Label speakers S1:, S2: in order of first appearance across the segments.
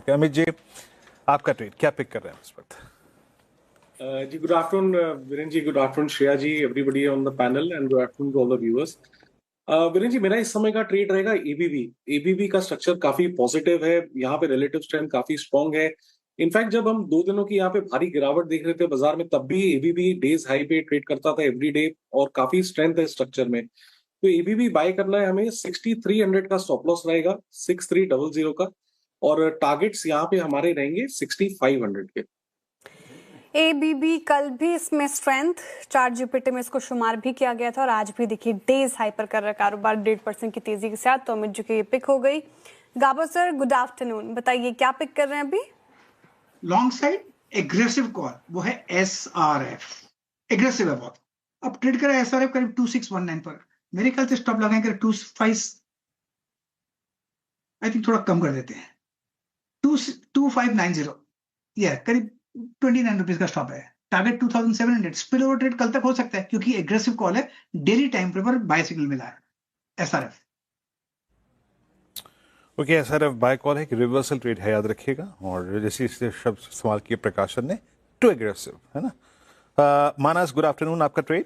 S1: के। अमित जी, आपका ट्रेड क्या पिक कर रहे हैं इस वक्त?
S2: जी, good afternoon Viren ji, good afternoon Shreya ji, everybody on the panel and good afternoon to all the viewers. Viren ji, मेरा इस समय का ट्रेड रहेगा एबीबी। एबीबी का स्ट्रक्चर काफी पॉजिटिव है, यहाँ पे रिलेटिव स्ट्रेंथ काफी स्ट्रांग है। इनफैक्ट जब हम 2 दिनों की यहाँ पे भारी गिरावट देख रहे थे बाजार में, तब भी एबीबी डेज हाई पे ट्रेड करता था एवरी डे, और काफी स्ट्रेंथ है स्ट्रक्चर में। तो एबीबी बाय करना है हमें। 6300 का स्टॉप लॉस रहेगा, 6300 का, और टारगेट्स यहाँ पे हमारे रहेंगे 6500 के।
S3: एबीबी कल भी इसमें स्ट्रेंथ चार्ट जीपीटी में इसको शुमार भी किया गया था और आज भी देखिए डेज हाई पर कर रहा है कारोबार 1.5% की तेजी के साथ। तो अमित जी की ये पिक हो गई। गाबो सर, गुड आफ्टरनून, बताइए क्या पिक कर रहे हैं अभी?
S4: लॉन्ग साइड एग्रेसिव कॉल, वो है एसआरएफ। एग्रेसिव है बहुत। अब ट्रेड करें एसआरएफ करीब 2619 पर। मेरे ख्याल से स्टॉप लगाएंगे 25, आई थिंक थोड़ा कम कर देते हैं, 2590। ये करीब 29 रुपीज का स्टॉप है। टारगेट 2700। स्पिल ओवर ट्रेड कल तक हो सकता है क्योंकि एग्रेसिव कॉल है। डेली टाइम पर बाय सिग्नल मिला है SRF.
S1: Okay, SRF buy call है कि रिवर्सल ट्रेड है, याद रखिएगा। और जैसे इससे शब्द इस्तेमाल किए प्रकाशन ने, टू एग्रेसिव, है ना। मानस, गुड आफ्टरनून, आपका ट्रेड?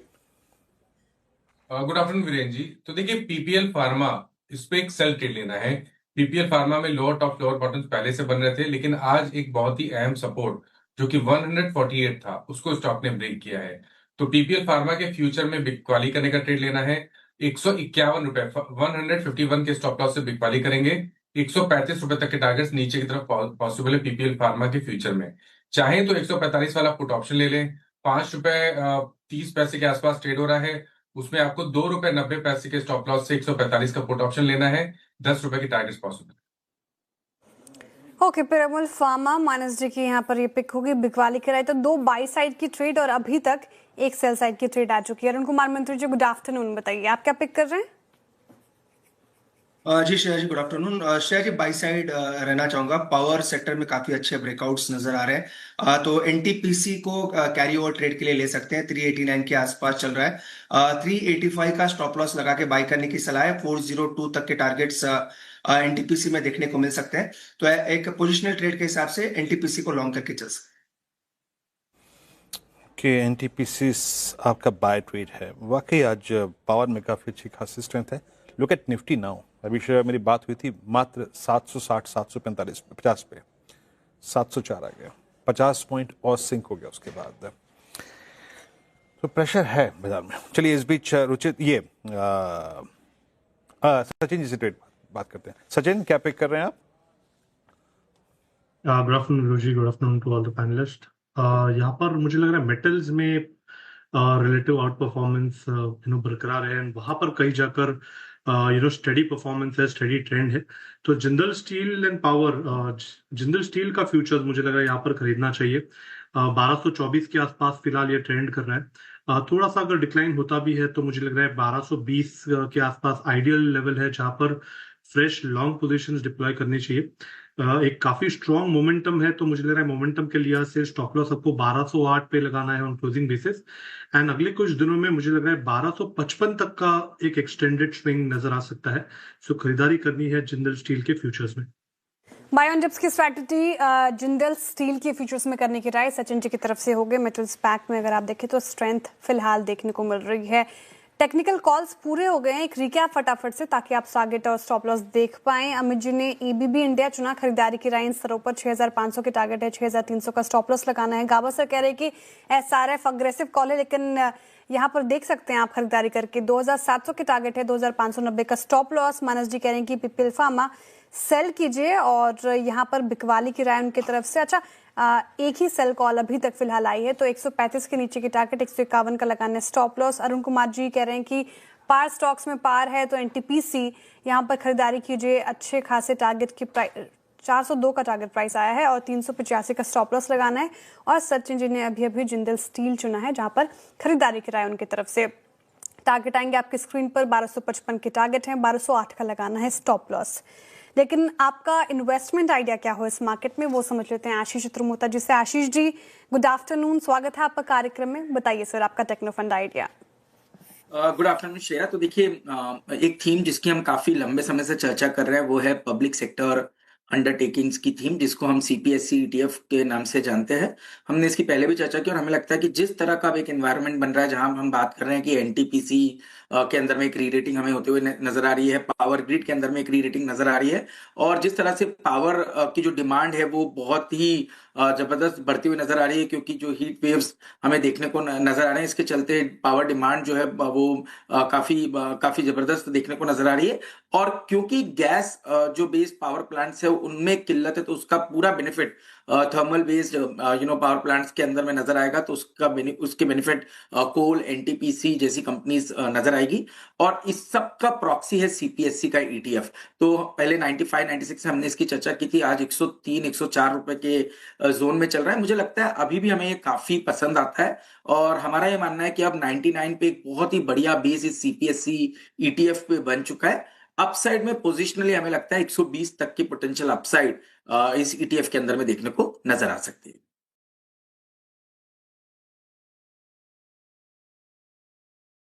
S5: गुड आफ्टरनून वीरेन जी। तो देखिए, पीपीएल फार्मा, इस पे एक सेल ट्रेड लेना है। पीपीएल फार्मा में लोअर टॉप लोअर बॉटम पहले से बन रहे थे, लेकिन आज एक बहुत ही अहम सपोर्ट जो कि 148 था, उसको स्टॉक ने ब्रेक किया है। तो पीपीएल फार्मा के फ्यूचर में बिकवाली करने का ट्रेड लेना है। 151 रुपए, 151 के स्टॉप लॉस से बिकवाली करेंगे। 135 रुपए तक के टारगेट्स नीचे की तरफ पॉसिबल है पीपीएल फार्मा के फ्यूचर में। चाहे तो 145 वाला पुट ऑप्शन ले लें। 5 रुपए 30 पैसे के आसपास ट्रेड हो रहा है, उसमें आपको 2 रुपए 90 पैसे के स्टॉप लॉस से 145 का पुट ऑप्शन लेना है। 10 रुपए की targets possible.
S3: Okay, Piramal pharma Manas ji की यहाँ पर ये पिक होगी। बिकवाली कराई तो 2 बाई साइड की ट्रेड और अभी तक 1 सेल साइड की ट्रेड आ चुकी है। अरुण कुमार मंत्री जी, गुड आफ्टरनून, बताइए आप क्या पिक कर रहे हैं?
S6: जी Shreya ji, good afternoon. Shreya ji, buy side रहना चाहूंगा। पावर सेक्टर में काफी अच्छे ब्रेकआउट्स नजर आ रहे हैं। तो एनटीपीसी को कैरी ओवर ट्रेड के लिए ले सकते हैं। 389 के आसपास चल रहा है। 385 का स्टॉप लॉस लगा के बाई करने की सलाह है। 402 तक के टारगेट्स एनटीपीसी में देखने को मिल सकते हैं। तो एक पोजिशनल ट्रेड के हिसाब से एनटीपीसी को लॉन्ग करके चल सकते हैं।
S1: कि एनटीपीसी आपका बाय ट्रेड है। वाकई आज पावर में काफी अच्छी खासी स्ट्रेंथ है। Look at Nifty now. अभी मेरी बात हुई थी मात्र 760, 745, 50 पे 704 आ गया। 50 पॉइंट और सिंक हो गया उसके बाद। तो प्रेशर है बाजार में। चलिए इस बीच रुचित ये सचिन जी से ट्रेड बात करते हैं। सचिन, क्या पिक कर रहे हैं आप?
S7: Good afternoon Rosy, good afternoon to all the panelist. यहाँ पर मुझे लग रहा है मेटल्स में रिलेटिव आउट परफॉर्मेंस बरकरार है। वहां पर कहीं जाकर स्टडी परफॉर्मेंस है, स्टडी ट्रेंड है। तो Jindal steel and power, Jindal steel का फ्यूचर्स मुझे लग रहा है यहाँ पर खरीदना चाहिए। 1224 के आसपास फिलहाल ये ट्रेंड कर रहा है। थोड़ा सा अगर डिक्लाइन होता भी है तो मुझे लग रहा है 1220 के आसपास आइडियल लेवल है जहां पर फ्रेश लॉन्ग पोजीशंस डिप्लॉय करनी चाहिए। एक काफी स्ट्रॉन्ग मोमेंटम है, तो मुझे लग रहा है मोमेंटम के लिहाज से स्टॉप लॉस आपको 1208 पे लगाना है ऑन क्लोजिंग बेसिस। एंड अगले कुछ दिनों में मुझे लग रहा है 1255 तक का एक एक्सटेंडेड स्विंग नजर आ सकता है। सो खरीदारी करनी है जिंदल स्टील के फ्यूचर्स में।
S3: बाय ऑन डिप्स की स्ट्रैटेजी जिंदल स्टील के फ्यूचर्स में करने की राय सचिन जी की तरफ से हो गए। मेटल्स पैक में अगर आप देखें तो स्ट्रेंथ फिलहाल देखने को मिल रही है। टेक्निकल कॉल्स पूरे हो गए हैं। एक रिकैप फटाफट से ताकि आप टारगेट और स्टॉप लॉस देख पाएं। अमित जी ने एबीबी इंडिया चुना, खरीदारी की राय इन स्तरों पर। 6500 के टारगेट है, 6300 का स्टॉप लॉस लगाना है। गाबा सर कह रहे हैं कि एसआरएफ अग्रेसिव कॉल है, लेकिन यहाँ पर देख सकते हैं आप खरीदारी करके। 2700 के टारगेट है, 2590 का स्टॉप लॉस। मानस जी कह रहे हैं कि पीपीएल फार्मा सेल कीजिए और यहाँ पर बिकवाली की राय उनकी तरफ से। अच्छा, एक ही सेल कॉल अभी तक फिलहाल आई है, तो 135 के नीचे की टारगेट, 151 का लगाना स्टॉप लॉस। अरुण कुमार जी कह रहे हैं कि पार स्टॉक्स में पार है तो एनटीपीसी यहाँ पर खरीदारी कीजिए। अच्छे खासे टारगेट की 402 का टारगेट प्राइस आया है और 385 का स्टॉप लॉस लगाना है। और सचिन जी ने अभी जिंदल स्टील चुना है जहां पर खरीदारी की राय उनकी तरफ से। टारगेट आएंगे आपकी स्क्रीन पर। 1255 के टारगेट है, 1208 का लगाना है स्टॉप लॉस। लेकिन आपका इन्वेस्टमेंट आइडिया क्या हो इस मार्केट में, वो समझ लेते हैं आशीष चित्रमोता जी से। आशीष जी, गुड आफ्टरनून, स्वागत है आपका कार्यक्रम में। बताइए सर आपका techno fund idea.
S8: Good afternoon Shreya. तो देखिए, एक थीम जिसकी हम काफी लंबे समय से चर्चा कर रहे हैं वो है पब्लिक सेक्टर अंडरटेकिंग्स की थीम, जिसको हम सीपीएससी ईटीएफ के नाम से जानते हैं। हमने इसकी पहले भी चर्चा की और हमें लगता है कि जिस तरह का अब एक एनवायरनमेंट बन रहा है जहां हम बात कर रहे हैं कि एनटीपीसी के अंदर में एक री रेटिंग हमें होते हुए नजर आ रही है, पावर ग्रिड के अंदर में एक री रेटिंग नजर आ रही है, और जिस तरह से पावर की जो डिमांड है वो बहुत ही जबरदस्त बढ़ती हुई नजर आ रही है, क्योंकि जो हीट वेव्स हमें देखने को नजर आ रहे हैं, इसके चलते पावर डिमांड जो है वो काफी जबरदस्त देखने को नजर आ रही है। और क्योंकि गैस जो बेस्ड पावर प्लांट्स है उनमें किल्लत है, तो उसका पूरा benefit thermal based power plants के अंदर में नजर आएगा, तो उसके बेनिफिट कोल, एनटीपीसी जैसी कंपनीज नजर आएगी। और इस सब का प्रॉक्सी है सीपीएससी का ईटीएफ। तो पहले 95 96 से हमने इसकी चर्चा की थी, आज 103 104 रुपए के जोन में चल रहा है। मुझे लगता है अभी भी हमें ये काफी पसंद आता है, और हमारा ये मानना है कि अब 99 पे एक बहुत ही बढ़िया बेस इस सीपीएससी ईटीएफ पे बन चुका है। अपसाइड में पोजिशनली हमें लगता है 120 तक की पोटेंशियल अपसाइड इस ईटीएफ के अंदर में देखने को नजर आ सकती है।